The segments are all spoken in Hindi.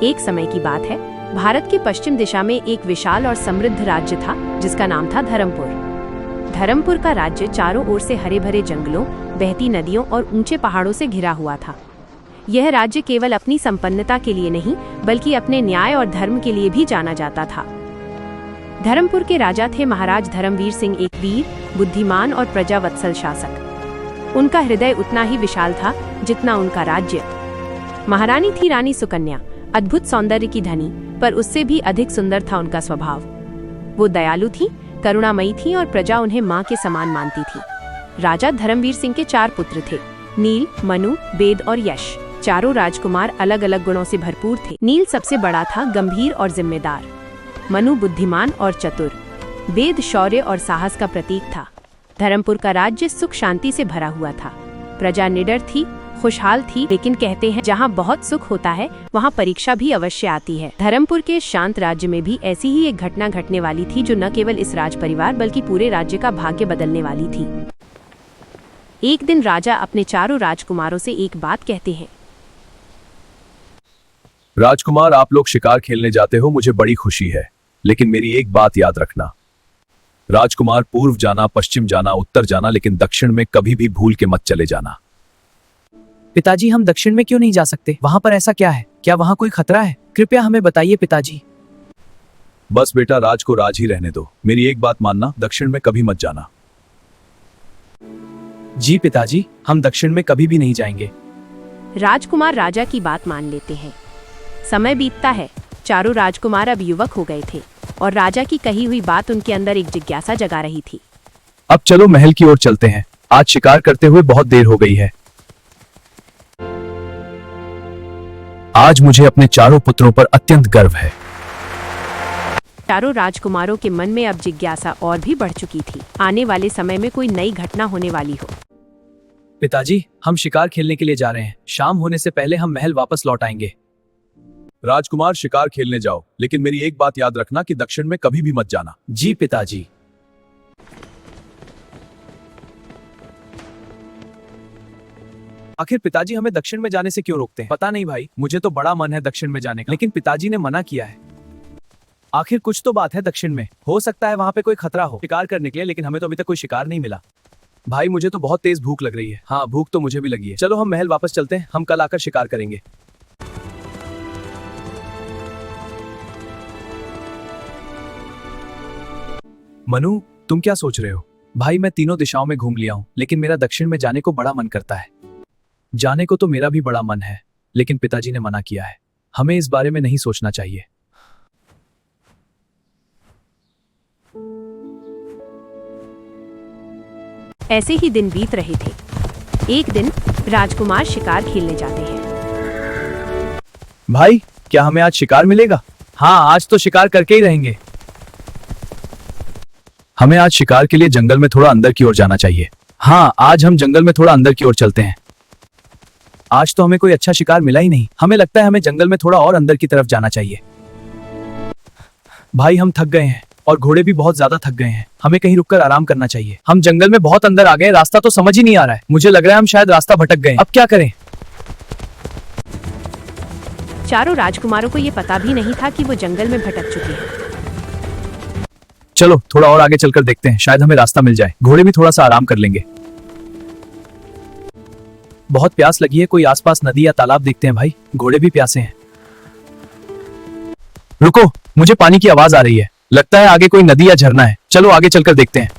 एक समय की बात है, भारत के पश्चिम दिशा में एक विशाल और समृद्ध राज्य था जिसका नाम था धर्मपुर। धर्मपुर का राज्य चारों ओर से हरे भरे जंगलों, बहती नदियों और ऊंचे पहाड़ों से घिरा हुआ था। यह राज्य केवल अपनी संपन्नता के लिए नहीं बल्कि अपने न्याय और धर्म के लिए भी जाना जाता था। धर्मपुर के राजा थे महाराज धर्मवीर सिंह, एक वीर, बुद्धिमान और प्रजावत्सल शासक। उनका हृदय उतना ही विशाल था जितना उनका राज्य। महारानी थी रानी सुकन्या, अद्भुत सौंदर्य की धनी, पर उससे भी अधिक सुंदर था उनका स्वभाव। वो दयालु थी, करुणामयी थी और प्रजा उन्हें मां के समान मानती थी। राजा धर्मवीर सिंह के 4 पुत्र थे, नील, मनु, बेद और यश। चारों राजकुमार अलग अलग गुणों से भरपूर थे। नील सबसे बड़ा था, गंभीर और जिम्मेदार। मनु बुद्धिमान और चतुर। बेद शौर्य और साहस का प्रतीक था। धर्मपुर का राज्य सुख शांति से भरा हुआ था। प्रजा निडर थी, खुशहाल थी, लेकिन कहते हैं जहाँ बहुत सुख होता है वहाँ परीक्षा भी अवश्य आती है। धर्मपुर के शांत राज्य में भी ऐसी ही एक घटना घटने वाली थी जो न केवल इस राज परिवार बल्कि पूरे राज्य का भाग्य बदलने वाली थी। एक दिन राजा अपने चारों राजकुमारों से एक बात कहते हैं। राजकुमार, आप लोग शिकार खेलने जाते हो, मुझे बड़ी खुशी है, लेकिन मेरी एक बात याद रखना। राजकुमार, पूर्व जाना, पश्चिम जाना, उत्तर जाना, लेकिन दक्षिण में कभी भी भूल के मत चले जाना। पिताजी, हम दक्षिण में क्यों नहीं जा सकते? वहाँ पर ऐसा क्या है? क्या वहाँ कोई खतरा है? कृपया हमें बताइए पिताजी। बस बेटा, राज को राज ही रहने दो। मेरी एक बात मानना, दक्षिण में कभी मत जाना। जी पिताजी, हम दक्षिण में कभी भी नहीं जाएंगे। राजकुमार राजा की बात मान लेते हैं। समय बीतता है। चारों राजकुमार अब युवक हो गए थे और राजा की कही हुई बात उनके अंदर एक जिज्ञासा जगा रही थी। अब चलो महल की ओर चलते हैं। आज शिकार करते हुए बहुत देर हो गई है। आज मुझे अपने चारों पुत्रों पर अत्यंत गर्व है। चारों राजकुमारों के मन में अब जिज्ञासा और भी बढ़ चुकी थी। आने वाले समय में कोई नई घटना होने वाली हो। पिताजी, हम शिकार खेलने के लिए जा रहे हैं। शाम होने से पहले हम महल वापस लौट आएंगे। राजकुमार, शिकार खेलने जाओ, लेकिन मेरी एक बात याद रखना कि दक्षिण में कभी भी मत जाना। जी पिताजी। आखिर पिताजी हमें दक्षिण में जाने से क्यों रोकते हैं? पता नहीं भाई, मुझे तो बड़ा मन है दक्षिण में जाने का, लेकिन पिताजी ने मना किया है। आखिर कुछ तो बात है दक्षिण में। हो सकता है वहाँ पे कोई खतरा हो शिकार करने के लिए, लेकिन हमें तो अभी तक कोई शिकार नहीं मिला। भाई, मुझे तो बहुत तेज भूख लग रही है। हाँ, भूख तो मुझे भी लगी है। चलो हम महल वापस चलते हैं, हम कल आकर शिकार करेंगे। मनु, तुम क्या सोच रहे हो? भाई, मैं तीनों दिशाओं में घूम लिया हूँ, लेकिन मेरा दक्षिण में जाने को बड़ा मन करता है। जाने को तो मेरा भी बड़ा मन है, लेकिन पिताजी ने मना किया है। हमें इस बारे में नहीं सोचना चाहिए। ऐसे ही दिन बीत रहे थे। एक दिन राजकुमार शिकार खेलने जाते हैं। भाई, क्या हमें आज शिकार मिलेगा? हाँ, आज तो शिकार करके ही रहेंगे। हमें आज शिकार के लिए जंगल में थोड़ा अंदर की ओर जाना चाहिए। हाँ, आज हम जंगल में थोड़ा अंदर की ओर चलते हैं। आज तो हमें कोई अच्छा शिकार मिला ही नहीं। हमें लगता है हमें जंगल में थोड़ा और अंदर की तरफ जाना चाहिए। भाई, हम थक गए हैं और घोड़े भी बहुत ज्यादा थक गए हैं। हमें कहीं रुककर आराम करना चाहिए। हम जंगल में बहुत अंदर आ गए, रास्ता तो समझ ही नहीं आ रहा है। मुझे लग रहा है हम शायद रास्ता भटक गए। अब क्या करें? चारों राजकुमारों को ये पता भी नहीं था कि वो जंगल में भटक चुके हैं। चलो थोड़ा और आगे चलकर देखते हैं, शायद हमें रास्ता मिल जाए। घोड़े भी थोड़ा सा आराम कर लेंगे। बहुत प्यास लगी है, कोई आसपास नदी या तालाब देखते हैं। भाई, घोड़े भी प्यासे हैं। रुको, मुझे पानी की आवाज आ रही है। लगता है आगे कोई नदी या झरना है। चलो आगे चलकर देखते हैं।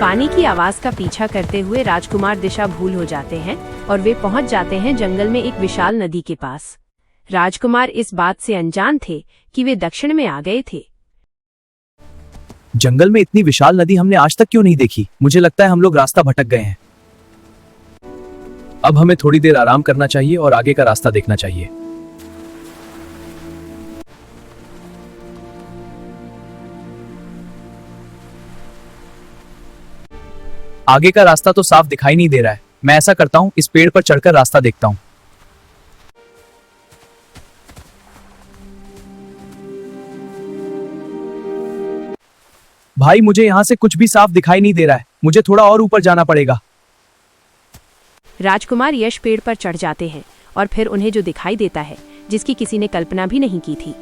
पानी की आवाज का पीछा करते हुए राजकुमार दिशा भूल हो जाते हैं और वे पहुंच जाते हैं जंगल में एक विशाल नदी के पास। राजकुमार इस बात से अनजान थे कि वे दक्षिण में आ गए थे। जंगल में इतनी विशाल नदी हमने आज तक क्यों नहीं देखी? मुझे लगता है हम लोग रास्ता भटक गए हैं। अब हमें थोड़ी देर आराम करना चाहिए और आगे का रास्ता देखना चाहिए। आगे का रास्ता तो साफ दिखाई नहीं दे रहा है। मैं ऐसा करता हूँ, इस पेड़ पर चढ़कर रास्ता देखता हूँ। भाई, मुझे यहाँ से कुछ भी साफ दिखाई नहीं दे रहा है। मुझे थोड़ा और ऊपर जाना पड़ेगा। राजकुमार यश पेड़ पर चढ़ जाते हैं और फिर उन्हें जो दिखाई देता है जिसकी किसी ने कल्पना भी नहीं की थी।